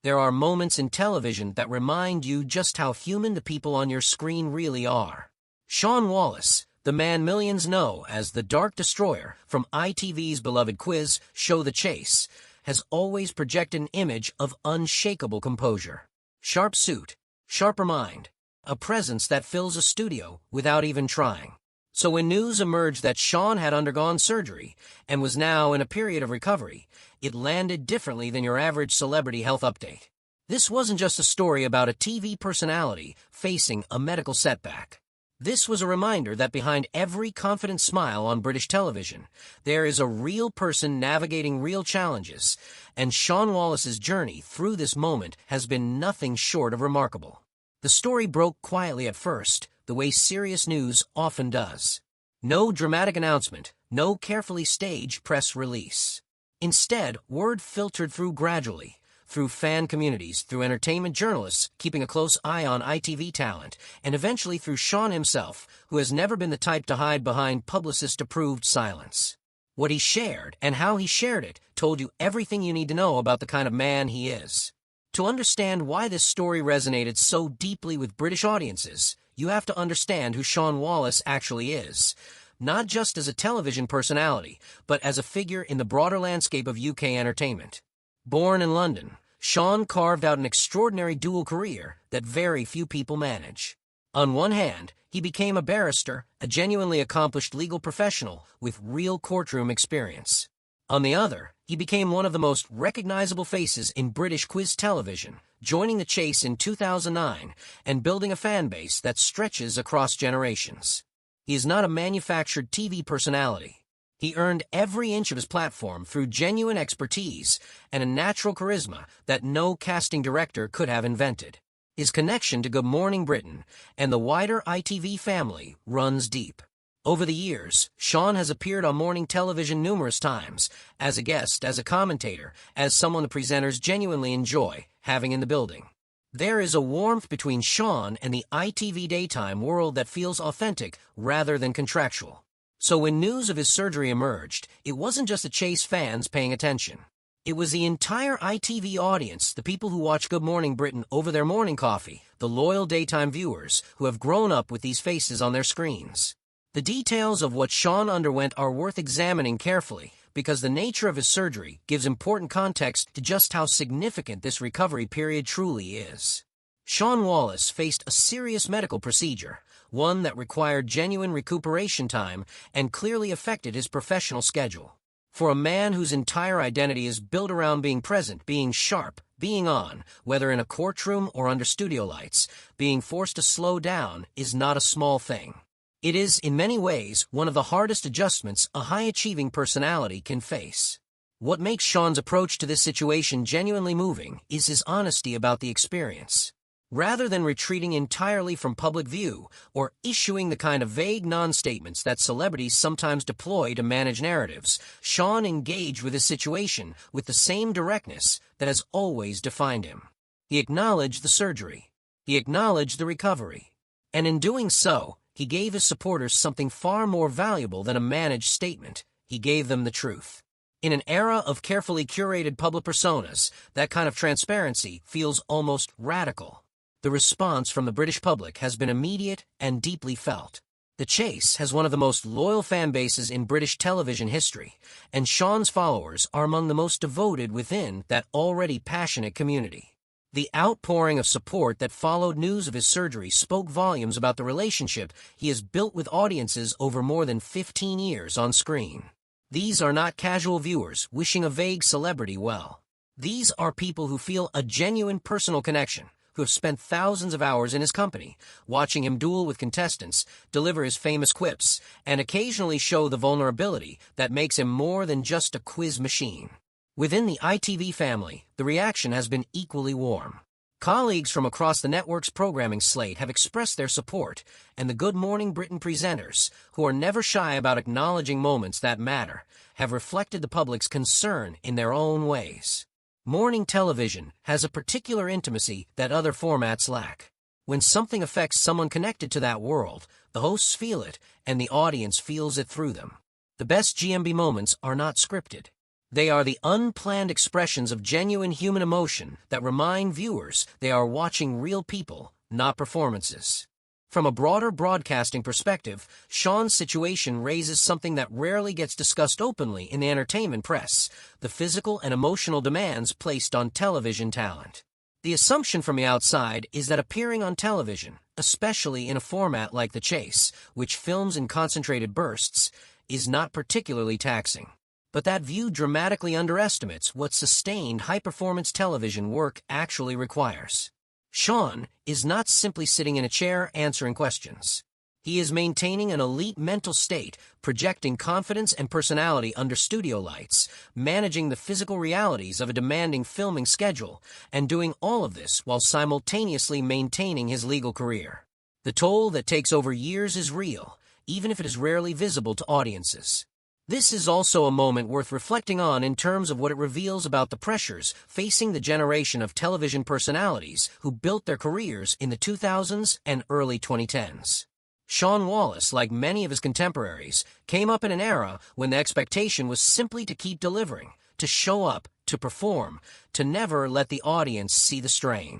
There are moments in television that remind you just how human the people on your screen really are. Shaun Wallace, the man millions know as the Dark Destroyer from ITV's beloved quiz show The Chase, has always projected an image of unshakable composure. Sharp suit, sharper mind, a presence that fills a studio without even trying. So when news emerged that Shaun had undergone surgery and was now in a period of recovery, it landed differently than your average celebrity health update. This wasn't just a story about a TV personality facing a medical setback. This was a reminder that behind every confident smile on British television, there is a real person navigating real challenges, and Shaun Wallace's journey through this moment has been nothing short of remarkable. The story broke quietly at first, the way serious news often does. No dramatic announcement, no carefully staged press release. Instead, word filtered through gradually, through fan communities, through entertainment journalists keeping a close eye on ITV talent, and eventually through Shaun himself, who has never been the type to hide behind publicist-approved silence. What he shared and how he shared it told you everything you need to know about the kind of man he is. To understand why this story resonated so deeply with British audiences, you have to understand who Shaun Wallace actually is, not just as a television personality, but as a figure in the broader landscape of UK entertainment. Born in London, Shaun carved out an extraordinary dual career that very few people manage. On one hand, he became a barrister, a genuinely accomplished legal professional with real courtroom experience. On the other, he became one of the most recognizable faces in British quiz television, joining The Chase in 2009 and building a fan base that stretches across generations. He is not a manufactured TV personality. He earned every inch of his platform through genuine expertise and a natural charisma that no casting director could have invented. His connection to Good Morning Britain and the wider ITV family runs deep. Over the years, Shaun has appeared on morning television numerous times, as a guest, as a commentator, as someone the presenters genuinely enjoy having in the building. There is a warmth between Shaun and the ITV daytime world that feels authentic rather than contractual. So when news of his surgery emerged, it wasn't just the Chase fans paying attention. It was the entire ITV audience, the people who watch Good Morning Britain over their morning coffee, the loyal daytime viewers who have grown up with these faces on their screens. The details of what Shaun underwent are worth examining carefully because the nature of his surgery gives important context to just how significant this recovery period truly is. Shaun Wallace faced a serious medical procedure, one that required genuine recuperation time and clearly affected his professional schedule. For a man whose entire identity is built around being present, being sharp, being on, whether in a courtroom or under studio lights, being forced to slow down is not a small thing. It is, in many ways, one of the hardest adjustments a high-achieving personality can face. What makes Shaun's approach to this situation genuinely moving is his honesty about the experience. Rather than retreating entirely from public view or issuing the kind of vague non-statements that celebrities sometimes deploy to manage narratives, Shaun engaged with his situation with the same directness that has always defined him. He acknowledged the surgery. He acknowledged the recovery. And in doing so, he gave his supporters something far more valuable than a managed statement. He gave them the truth. In an era of carefully curated public personas, that kind of transparency feels almost radical. The response from the British public has been immediate and deeply felt. The Chase has one of the most loyal fan bases in British television history, and Shaun's followers are among the most devoted within that already passionate community. The outpouring of support that followed news of his surgery spoke volumes about the relationship he has built with audiences over more than 15 years on screen. These are not casual viewers wishing a vague celebrity well. These are people who feel a genuine personal connection, who have spent thousands of hours in his company, watching him duel with contestants, deliver his famous quips, and occasionally show the vulnerability that makes him more than just a quiz machine. Within the ITV family, the reaction has been equally warm. Colleagues from across the network's programming slate have expressed their support, and the Good Morning Britain presenters, who are never shy about acknowledging moments that matter, have reflected the public's concern in their own ways. Morning television has a particular intimacy that other formats lack. When something affects someone connected to that world, the hosts feel it, and the audience feels it through them. The best GMB moments are not scripted. They are the unplanned expressions of genuine human emotion that remind viewers they are watching real people, not performances. From a broader broadcasting perspective, Shaun's situation raises something that rarely gets discussed openly in the entertainment press: the physical and emotional demands placed on television talent. The assumption from the outside is that appearing on television, especially in a format like The Chase, which films in concentrated bursts, is not particularly taxing. But that view dramatically underestimates what sustained high-performance television work actually requires. Shaun is not simply sitting in a chair answering questions. He is maintaining an elite mental state, projecting confidence and personality under studio lights, managing the physical realities of a demanding filming schedule, and doing all of this while simultaneously maintaining his legal career. The toll that takes over years is real, even if it is rarely visible to audiences. This is also a moment worth reflecting on in terms of what it reveals about the pressures facing the generation of television personalities who built their careers in the 2000s and early 2010s. Shaun Wallace, like many of his contemporaries, came up in an era when the expectation was simply to keep delivering, to show up, to perform, to never let the audience see the strain.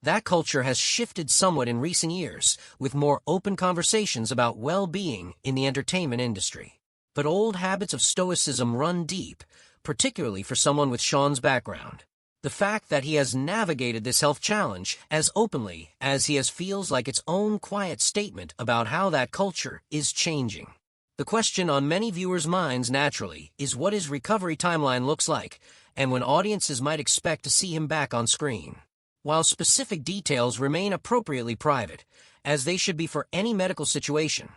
That culture has shifted somewhat in recent years, with more open conversations about well-being in the entertainment industry. But old habits of stoicism run deep, particularly for someone with Shaun's background. The fact that he has navigated this health challenge as openly as he has feels like its own quiet statement about how that culture is changing. The question on many viewers' minds naturally is what his recovery timeline looks like, and when audiences might expect to see him back on screen. While specific details remain appropriately private, as they should be for any medical situation,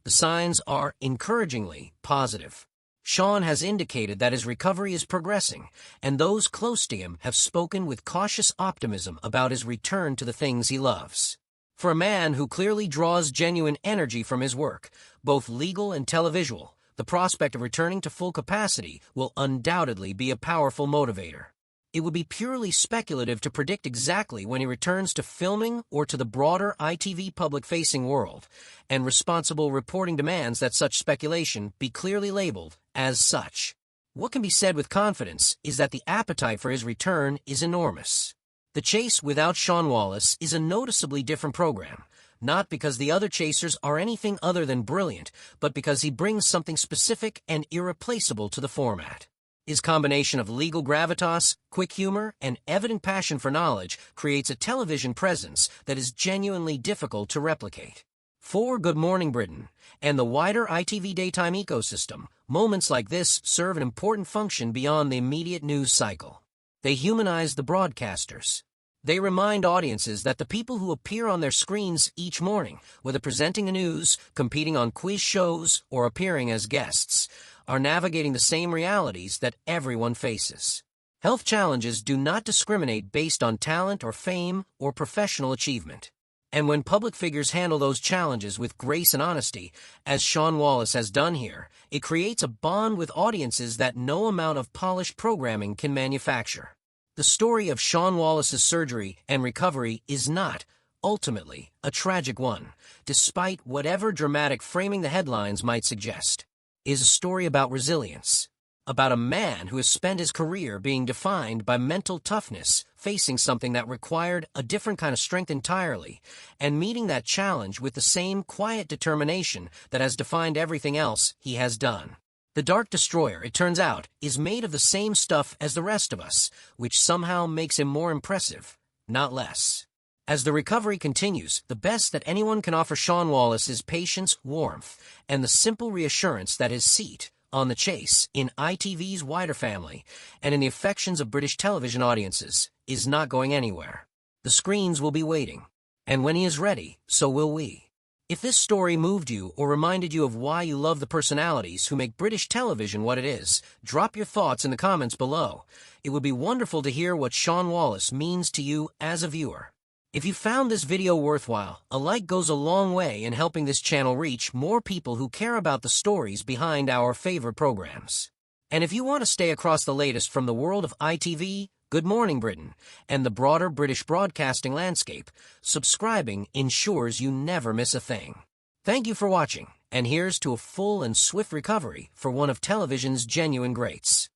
the signs are encouragingly positive. Shaun has indicated that his recovery is progressing, and those close to him have spoken with cautious optimism about his return to the things he loves. For a man who clearly draws genuine energy from his work, both legal and televisual, the prospect of returning to full capacity will undoubtedly be a powerful motivator. It would be purely speculative to predict exactly when he returns to filming or to the broader ITV public-facing world, and responsible reporting demands that such speculation be clearly labeled as such. What can be said with confidence is that the appetite for his return is enormous. The Chase without Shaun Wallace is a noticeably different program, not because the other chasers are anything other than brilliant, but because he brings something specific and irreplaceable to the format. His combination of legal gravitas, quick humor, and evident passion for knowledge creates a television presence that is genuinely difficult to replicate. For Good Morning Britain and the wider ITV daytime ecosystem, moments like this serve an important function beyond the immediate news cycle. They humanize the broadcasters. They remind audiences that the people who appear on their screens each morning, whether presenting the news, competing on quiz shows, or appearing as guests, are navigating the same realities that everyone faces. Health challenges do not discriminate based on talent or fame or professional achievement. And when public figures handle those challenges with grace and honesty, as Shaun Wallace has done here, it creates a bond with audiences that no amount of polished programming can manufacture. The story of Shaun Wallace's surgery and recovery is not, ultimately, a tragic one, despite whatever dramatic framing the headlines might suggest. It is a story about resilience, about a man who has spent his career being defined by mental toughness, facing something that required a different kind of strength entirely, and meeting that challenge with the same quiet determination that has defined everything else he has done. The Dark Destroyer, it turns out, is made of the same stuff as the rest of us, which somehow makes him more impressive, not less. As the recovery continues, the best that anyone can offer Shaun Wallace is patience, warmth, and the simple reassurance that his seat on The Chase, in ITV's wider family, and in the affections of British television audiences, is not going anywhere. The screens will be waiting, and when he is ready, so will we. If this story moved you or reminded you of why you love the personalities who make British television what it is, drop your thoughts in the comments below. It would be wonderful to hear what Shaun Wallace means to you as a viewer. If you found this video worthwhile, a like goes a long way in helping this channel reach more people who care about the stories behind our favorite programs. And if you want to stay across the latest from the world of ITV, Good Morning Britain, and the broader British broadcasting landscape, subscribing ensures you never miss a thing. Thank you for watching, and here's to a full and swift recovery for one of television's genuine greats.